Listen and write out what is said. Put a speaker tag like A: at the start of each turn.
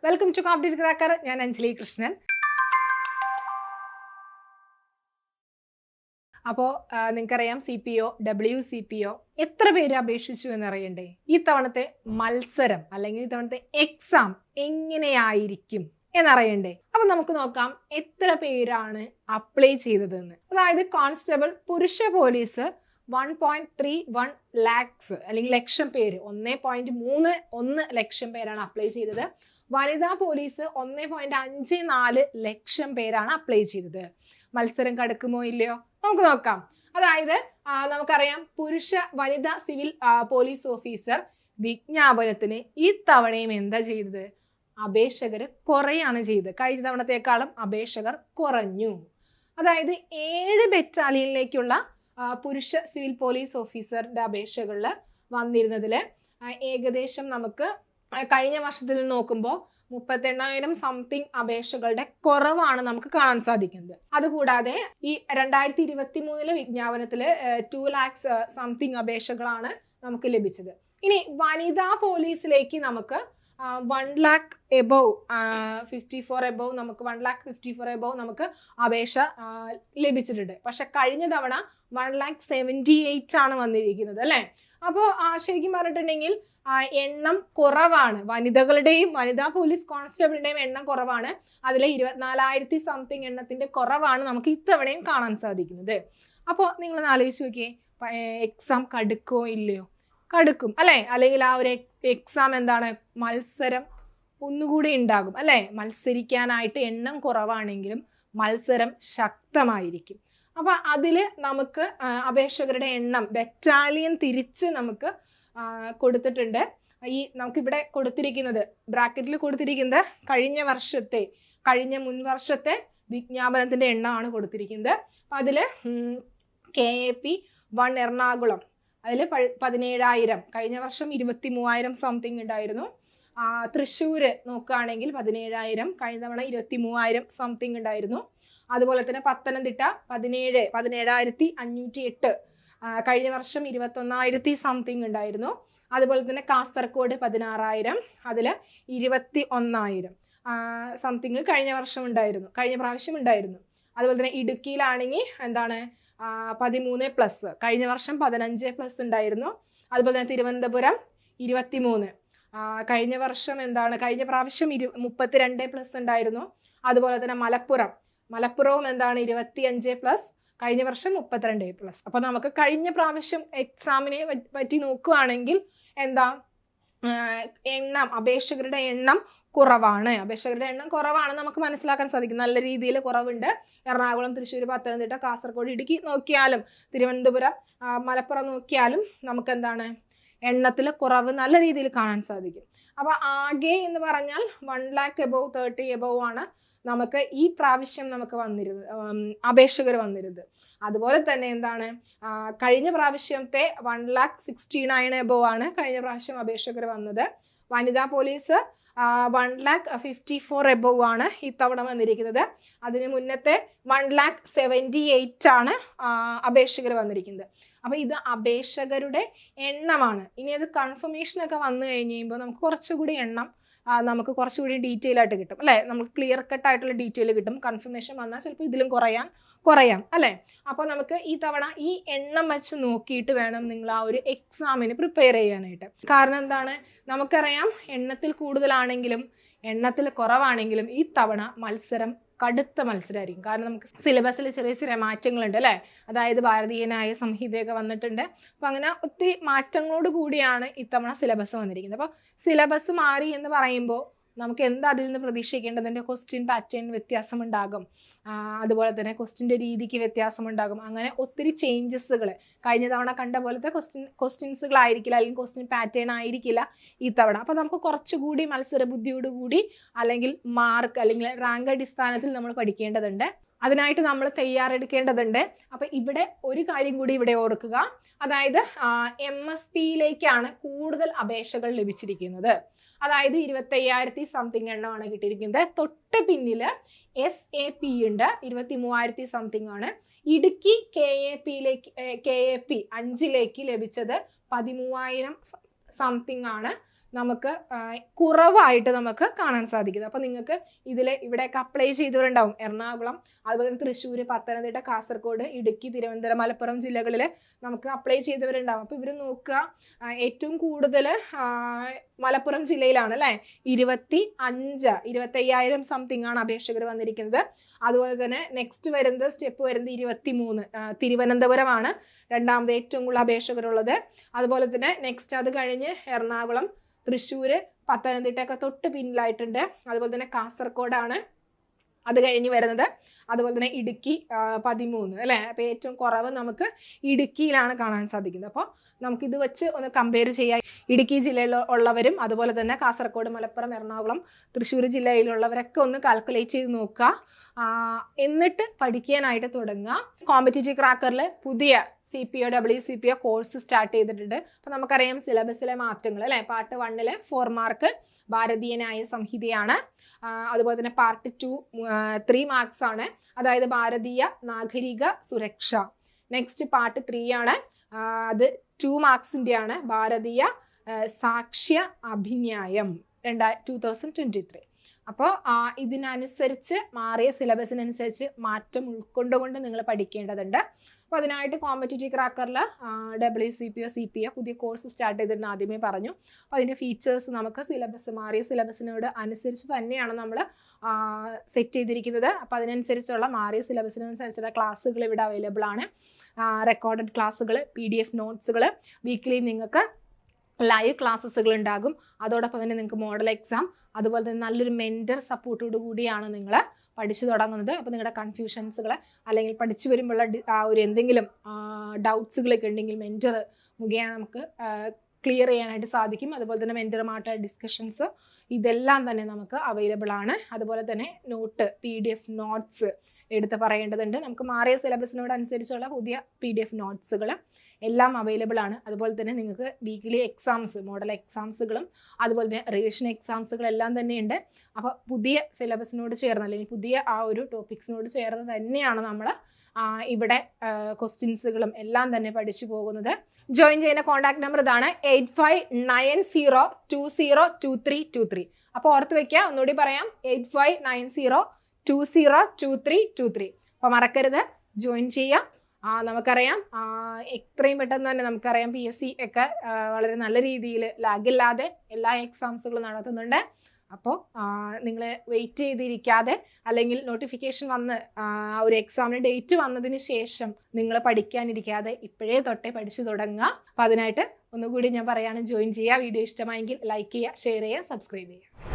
A: Welcome to competitive cracker. ഞാൻ അഞ്ജലി കൃഷ്ണൻ. അപ്പോൾ നിങ്ങൾക്കറിയാം CPO, WCPO എത്ര പേര് അപേക്ഷിച്ചു എന്നറിയണ്ടേ? ഈ തവണത്തെ മത്സരം അല്ലെങ്കിൽ ഈ തവണത്തെ എക്സാം എങ്ങനെയായിരിക്കും എന്നറിയണ്ടേ? അപ്പൊ നമുക്ക് നോക്കാം എത്ര പേരാണ് അപ്ലൈ ചെയ്തതെന്ന്. അതായത് കോൺസ്റ്റബിൾ പുരുഷ പോലീസ് 1.31 lakhs അല്ലെങ്കിൽ ലക്ഷം പേര്, 1.31 ലക്ഷം പേരാണ് അപ്ലൈ ചെയ്തത്. വനിതാ പോലീസ് 1.54 ലക്ഷം പേരാണ് അപ്ലൈ ചെയ്തത്. മത്സരം കടക്കുമോ ഇല്ലയോ നമുക്ക് നോക്കാം. അതായത് നമുക്കറിയാം പുരുഷ വനിതാ സിവിൽ പോലീസ് ഓഫീസർ വിജ്ഞാപനത്തിന് ഈ തവണയും എന്താ ചെയ്തത്? അപേക്ഷകർ കുറയാണ് ചെയ്തത്. കഴിഞ്ഞ തവണത്തേക്കാളും അപേക്ഷകർ കുറഞ്ഞു. അതായത് 7 ബറ്റാലിയനിലേക്കുള്ള പുരുഷ സിവിൽ പോലീസ് ഓഫീസറിന്റെ അപേക്ഷകളിൽ വന്നിരുന്നതിൽ ഏകദേശം നമുക്ക് കഴിഞ്ഞ വർഷത്തിൽ നോക്കുമ്പോൾ 38,000 സംതിങ് അപേക്ഷകളുടെ കുറവാണ് നമുക്ക് കാണാൻ സാധിക്കുന്നത്. അതുകൂടാതെ ഈ 2023 വിജ്ഞാപനത്തില് 2 lakhs സംതിങ് അപേക്ഷകളാണ് നമുക്ക് ലഭിച്ചത്. ഇനി വനിതാ പോലീസിലേക്ക് നമുക്ക് 1 lakh above 54 above നമുക്ക് 1,54,000 above നമുക്ക് അപേക്ഷ ലഭിച്ചിട്ടുണ്ട്. പക്ഷെ കഴിഞ്ഞ തവണ 1,78,000 ആണ് വന്നിരിക്കുന്നത് അല്ലെ. അപ്പോൾ ശരിക്കും പറഞ്ഞിട്ടുണ്ടെങ്കിൽ എണ്ണം കുറവാണ്. വനിതകളുടെയും വനിതാ പോലീസ് കോൺസ്റ്റബിളിന്റെയും എണ്ണം കുറവാണ്. അതിൽ 24,000 സംതിങ് എണ്ണത്തിന്റെ കുറവാണ് നമുക്ക് ഇത്തവണയും കാണാൻ സാധിക്കുന്നത്. അപ്പോൾ നിങ്ങളൊന്ന് ആലോചിച്ച് നോക്കിയേ, എക്സാം കടുക്കോ ഇല്ലയോ? കടുക്കും അല്ലെ. അല്ലെങ്കിൽ ആ ഒരു എക്സാം എന്താണ്, മത്സരം ഒന്നുകൂടി ഉണ്ടാകും അല്ലെ. മത്സരിക്കാനായിട്ട് എണ്ണം കുറവാണെങ്കിലും മത്സരം ശക്തമായിരിക്കും. അപ്പൊ അതില് നമുക്ക് അപേക്ഷകരുടെ എണ്ണം ബറ്റാലിയൻ തിരിച്ച് നമുക്ക് കൊടുത്തിട്ടുണ്ട്. ഈ നമുക്കിവിടെ കൊടുത്തിരിക്കുന്നത് ബ്രാക്കറ്റിൽ കൊടുത്തിരിക്കുന്നത് കഴിഞ്ഞ മുൻ വർഷത്തെ വിജ്ഞാപനത്തിന്റെ എണ്ണമാണ് കൊടുത്തിരിക്കുന്നത്. അപ്പൊ അതില് KAP 1 എറണാകുളം അതിൽ 17,000, കഴിഞ്ഞ വർഷം 23,000 സംതിങ് ഉണ്ടായിരുന്നു. തൃശ്ശൂര് നോക്കുകയാണെങ്കിൽ 17,000, കഴിഞ്ഞ തവണ 23,000 സംതിങ് ഉണ്ടായിരുന്നു. അതുപോലെ തന്നെ പത്തനംതിട്ട 17,508, കഴിഞ്ഞ വർഷം 21,000 സംതിങ് ഉണ്ടായിരുന്നു. അതുപോലെ തന്നെ കാസർഗോഡ് 16,000, അതിൽ 21,000 സംതിങ് കഴിഞ്ഞ പ്രാവശ്യം ഉണ്ടായിരുന്നു. അതുപോലെ തന്നെ ഇടുക്കിയിലാണെങ്കിൽ എന്താണ് 13+, കഴിഞ്ഞ വർഷം 15+ ഉണ്ടായിരുന്നു. അതുപോലെ തന്നെ തിരുവനന്തപുരം 23, കഴിഞ്ഞ പ്രാവശ്യം 32+ ഉണ്ടായിരുന്നു. അതുപോലെ തന്നെ മലപ്പുറവും എന്താണ് 25+, കഴിഞ്ഞ വർഷം 32+. അപ്പൊ നമുക്ക് കഴിഞ്ഞ പ്രാവശ്യം എക്സാമിനെ പറ്റി നോക്കുകയാണെങ്കിൽ എന്താ അപേക്ഷകരുടെ എണ്ണം കുറവാണ് നമുക്ക് മനസ്സിലാക്കാൻ സാധിക്കും. നല്ല രീതിയിൽ കുറവുണ്ട്. എറണാകുളം, തൃശ്ശൂർ, പത്തനംതിട്ട, കാസർഗോഡ്, ഇടുക്കി നോക്കിയാലും തിരുവനന്തപുരം, മലപ്പുറം നോക്കിയാലും നമുക്ക് എന്താണ് എണ്ണത്തിൽ കുറവ് നല്ല രീതിയിൽ കാണാൻ സാധിക്കും. അപ്പൊ ആകെ എന്ന് പറഞ്ഞാൽ 1 lakh above 30 above ആണ് നമുക്ക് ഈ പ്രാവശ്യം നമുക്ക് അപേക്ഷകർ വന്നിരുന്നത്. അതുപോലെ തന്നെ എന്താണ് കഴിഞ്ഞ പ്രാവശ്യത്തെ 1,69,000 above ആണ് കഴിഞ്ഞ പ്രാവശ്യം അപേക്ഷകർ വന്നത്. വനിതാ പോലീസ് 1,54,000 above ആണ് ഇത്തവണ വന്നിരിക്കുന്നത്. അതിന് മുന്നത്തെ 1,78,000 ആണ് അപേക്ഷകർ വന്നിരിക്കുന്നത്. അപ്പൊ ഇത് അപേക്ഷകരുടെ എണ്ണമാണ്. ഇനി അത് കൺഫർമേഷൻ ഒക്കെ വന്നു കഴിഞ്ഞ് കഴിയുമ്പോൾ നമുക്ക് കുറച്ചുകൂടി എണ്ണം നമുക്ക് കുറച്ചുകൂടി ഡീറ്റെയിൽ ആയിട്ട് കിട്ടും അല്ലെ. നമുക്ക് ക്ലിയർ കട്ട് ആയിട്ടുള്ള ഡീറ്റെയിൽ കിട്ടും. കൺഫർമേഷൻ വന്നാൽ ചിലപ്പോൾ ഇതിലും കുറയാം അല്ലെ. അപ്പൊ നമുക്ക് ഈ തവണ ഈ എണ്ണം വെച്ച് നോക്കിയിട്ട് വേണം നിങ്ങൾ ആ ഒരു എക്സാമിന് പ്രിപ്പയർ ചെയ്യാനായിട്ട്. കാരണം എന്താണ്, നമുക്കറിയാം എണ്ണത്തിൽ കൂടുതലാണെങ്കിലും എണ്ണത്തിൽ കുറവാണെങ്കിലും ഈ തവണ മത്സരം കടുത്ത മത്സരമായിരിക്കും. കാരണം നമുക്ക് സിലബസിൽ ചെറിയ മാറ്റങ്ങളുണ്ട് അല്ലെ. അതായത് ഭാരതീയനായ സംഹിതയൊക്കെ വന്നിട്ടുണ്ട്. അപ്പൊ അങ്ങനെ ഒത്തിരി മാറ്റങ്ങളോട് കൂടിയാണ് ഇത്തവണ സിലബസ് വന്നിരിക്കുന്നത്. അപ്പൊ സിലബസ് മാറി എന്ന് പറയുമ്പോൾ നമുക്ക് എന്താ അതിൽ നിന്ന് പ്രതീക്ഷിക്കേണ്ടതിൻ്റെ ക്വസ്റ്റ്യൻ പാറ്റേൺ വ്യത്യാസം ഉണ്ടാകും. അതുപോലെ തന്നെ ക്വസ്റ്റ്യൻ്റെ രീതിക്ക് വ്യത്യാസം ഉണ്ടാകും. അങ്ങനെ ഒത്തിരി ചേഞ്ചസുകൾ കഴിഞ്ഞ തവണ കണ്ട പോലത്തെ ക്വസ്റ്റ്യൻസുകളായിരിക്കില്ല, അല്ലെങ്കിൽ ക്വസ്റ്റ്യൻ പാറ്റേൺ ആയിരിക്കില്ല ഈ തവണ. അപ്പോൾ നമുക്ക് കുറച്ചുകൂടി മത്സരബുദ്ധിയോടുകൂടി അല്ലെങ്കിൽ മാർക്ക് അല്ലെങ്കിൽ റാങ്ക് അടിസ്ഥാനത്തിൽ നമ്മൾ പഠിക്കേണ്ടതുണ്ട്. അതിനായിട്ട് നമ്മൾ തയ്യാറെടുക്കേണ്ടതുണ്ട്. അപ്പൊ ഇവിടെ ഒരു കാര്യം കൂടി ഇവിടെ ഓർക്കുക. അതായത് MSPയിലേക്കാണ് കൂടുതൽ അപേക്ഷകൾ ലഭിച്ചിരിക്കുന്നത്. അതായത് 25,000 സംതിങ് എണ്ണമാണ് കിട്ടിയിരിക്കുന്നത്. തൊട്ട് പിന്നില് SAP ഉണ്ട്, 23,000 സംതിങ് ആണ്. ഇടുക്കി KAP 5 ലഭിച്ചത് 13,000 സംതിങ് ആണ് നമുക്ക് കുറവായിട്ട് നമുക്ക് കാണാൻ സാധിക്കുന്നത്. അപ്പോൾ നിങ്ങൾക്ക് ഇവിടെയൊക്കെ അപ്ലൈ ചെയ്തവരുണ്ടാവും. എറണാകുളം, അതുപോലെ തന്നെ തൃശ്ശൂർ, പത്തനംതിട്ട, കാസർഗോഡ്, ഇടുക്കി, തിരുവനന്തപുരം, മലപ്പുറം ജില്ലകളിൽ നമുക്ക് അപ്ലൈ ചെയ്തവരുണ്ടാവും. അപ്പോൾ ഇവർ നോക്കുക, ഏറ്റവും കൂടുതൽ മലപ്പുറം ജില്ലയിലാണ് അല്ലേ. 25,000 സംതിങ് ആണ് അപേക്ഷകർ വന്നിരിക്കുന്നത്. അതുപോലെ തന്നെ നെക്സ്റ്റ് വരുന്നത് സ്റ്റെപ്പ് വരുന്നത് 23 തിരുവനന്തപുരമാണ് രണ്ടാമത് ഏറ്റവും കൂടുതൽ അപേക്ഷകരുള്ളത്. അതുപോലെ തന്നെ നെക്സ്റ്റ് അത് കഴിഞ്ഞ് എറണാകുളം, തൃശ്ശൂർ, പത്തനംതിട്ടയൊക്കെ തൊട്ട് പിന്നിലായിട്ടുണ്ട്. അതുപോലെ തന്നെ കാസർഗോഡാണ് അത് കഴിഞ്ഞ് വരുന്നത്. അതുപോലെ തന്നെ ഇടുക്കി 13 അല്ലേ. അപ്പോൾ ഏറ്റവും കുറവ് നമുക്ക് ഇടുക്കിയിലാണ് കാണാൻ സാധിക്കുന്നത്. അപ്പോൾ നമുക്കിത് വെച്ച് ഒന്ന് കമ്പയർ ചെയ്യാം. ഇടുക്കി ജില്ലയിൽ ഉള്ളവരും അതുപോലെ തന്നെ കാസർഗോഡ്, മലപ്പുറം, എറണാകുളം, തൃശ്ശൂർ ജില്ലയിലുള്ളവരൊക്കെ ഒന്ന് കാൽക്കുലേറ്റ് ചെയ്ത് നോക്കുക. എന്നിട്ട് പഠിക്കാനായിട്ട് തുടങ്ങുക. കോമ്പറ്റേറ്റീവ് ക്രാക്കറിൽ പുതിയ CPO, WCPO കോഴ്സ് സ്റ്റാർട്ട് ചെയ്തിട്ടുണ്ട്. അപ്പോൾ നമുക്കറിയാം സിലബസിലെ മാറ്റങ്ങൾ അല്ലേ. പാർട്ട് 1 4 മാർക്ക് ഭാരതീയ ന്യായ സംഹിതയാണ്. അതുപോലെ തന്നെ പാർട്ട് 2 3 മാർക്സ് ആണ്, അതായത് ഭാരതീയ നാഗരിക സുരക്ഷ. നെക്സ്റ്റ് പാർട്ട് 3 ആണ്, അത് 2 മാർക്സിൻ്റെ ആണ്, ഭാരതീയ സാക്ഷ്യ അഭിന്യായം 2023. അപ്പോൾ ഇതിനനുസരിച്ച് മാറിയ സിലബസിനനുസരിച്ച് മാറ്റം ഉൾക്കൊണ്ടുകൊണ്ട് നിങ്ങൾ പഠിക്കേണ്ടതുണ്ട്. അപ്പോൾ അതിനായിട്ട് കോമ്പറ്റേറ്റീവ് ക്രാക്കറിൽ WCPO, CPO പുതിയ കോഴ്സ് സ്റ്റാർട്ട് ചെയ്തിട്ടുണ്ട്, ആദ്യമേ പറഞ്ഞു. അപ്പോൾ അതിൻ്റെ ഫീച്ചേഴ്സ് നമുക്ക് മാറിയ സിലബസിനോട് അനുസരിച്ച് തന്നെയാണ് നമ്മൾ സെറ്റ് ചെയ്തിരിക്കുന്നത്. അപ്പോൾ അതിനനുസരിച്ചുള്ള മാറിയ സിലബസിനനുസരിച്ചുള്ള ക്ലാസ്സുകൾ ഇവിടെ അവൈലബിൾ ആണ്. റെക്കോർഡഡ് ക്ലാസ്സുകൾ, PDF നോട്ട്സുകൾ, വീക്കിലി നിങ്ങൾക്ക് ലൈവ് ക്ലാസ്സുകൾ ഉണ്ടാകും. അതോടൊപ്പം തന്നെ നിങ്ങൾക്ക് മോഡൽ എക്സാം, അതുപോലെ തന്നെ നല്ലൊരു മെൻറ്റർ സപ്പോർട്ടോട് കൂടിയാണ് നിങ്ങൾ പഠിച്ചു തുടങ്ങുന്നത്. അപ്പോൾ നിങ്ങളുടെ കൺഫ്യൂഷൻസുകൾ അല്ലെങ്കിൽ പഠിച്ചു വരുമ്പോഴുള്ള ഒരു എന്തെങ്കിലും ഡൗട്ട്സുകളൊക്കെ ഉണ്ടെങ്കിൽ മെൻറ്റർ മുഖേന നമുക്ക് ക്ലിയർ ചെയ്യാനായിട്ട് സാധിക്കും. അതുപോലെ തന്നെ മെൻറ്ററുമായിട്ട് ഡിസ്കഷൻസ് ഇതെല്ലാം തന്നെ നമുക്ക് അവൈലബിൾ ആണ്. അതുപോലെ തന്നെ നോട്ട്, PDF നോട്ട്സ് എടുത്ത് പറയേണ്ടതുണ്ട്. നമുക്ക് മാറിയ സിലബസിനോട് അനുസരിച്ചുള്ള പുതിയ PDF നോട്ട്സുകൾ എല്ലാം അവൈലബിൾ ആണ്. അതുപോലെ തന്നെ നിങ്ങൾക്ക് വീക്കിലി എക്സാംസ്, മോഡൽ എക്സാംസുകളും അതുപോലെ തന്നെ റിവിഷൻ എക്സാംസുകളെല്ലാം തന്നെയുണ്ട്. അപ്പോൾ പുതിയ സിലബസിനോട് ചേർന്ന് അല്ലെങ്കിൽ പുതിയ ആ ഒരു ടോപ്പിക്സിനോട് ചേർന്ന് തന്നെയാണ് നമ്മൾ ഇവിടെ ക്വസ്റ്റ്യൻസുകളും എല്ലാം തന്നെ പഠിച്ചു പോകുന്നത്. ജോയിൻ ചെയ്യുന്ന കോൺടാക്ട് നമ്പർ ഇതാണ് 8590202323. അപ്പോൾ ഓർത്ത് വയ്ക്കുക, ഒന്നുകൂടി പറയാം, 8590202323. അപ്പോൾ മറക്കരുത്, ജോയിൻ ചെയ്യാം. നമുക്കറിയാം എത്രയും പെട്ടെന്ന് തന്നെ നമുക്കറിയാം PSC ഒക്കെ വളരെ നല്ല രീതിയിൽ ലാഗില്ലാതെ എല്ലാ എക്സാംസുകളും നടത്തുന്നുണ്ട്. അപ്പോൾ നിങ്ങൾ വെയിറ്റ് ചെയ്തിരിക്കാതെ അല്ലെങ്കിൽ നോട്ടിഫിക്കേഷൻ വന്ന് ഒരു എക്സാമിന് ഡേറ്റ് വന്നതിന് ശേഷം നിങ്ങൾ പഠിക്കാനിരിക്കാതെ ഇപ്പോഴേ തൊട്ടേ പഠിച്ചു തുടങ്ങുക. അപ്പോൾ അതിനായിട്ട് ഒന്നുകൂടി ഞാൻ പറയുകയാണ്, ജോയിൻ ചെയ്യുക. വീഡിയോ ഇഷ്ടമായെങ്കിൽ ലൈക്ക് ചെയ്യുക, ഷെയർ ചെയ്യുക, സബ്സ്ക്രൈബ് ചെയ്യുക.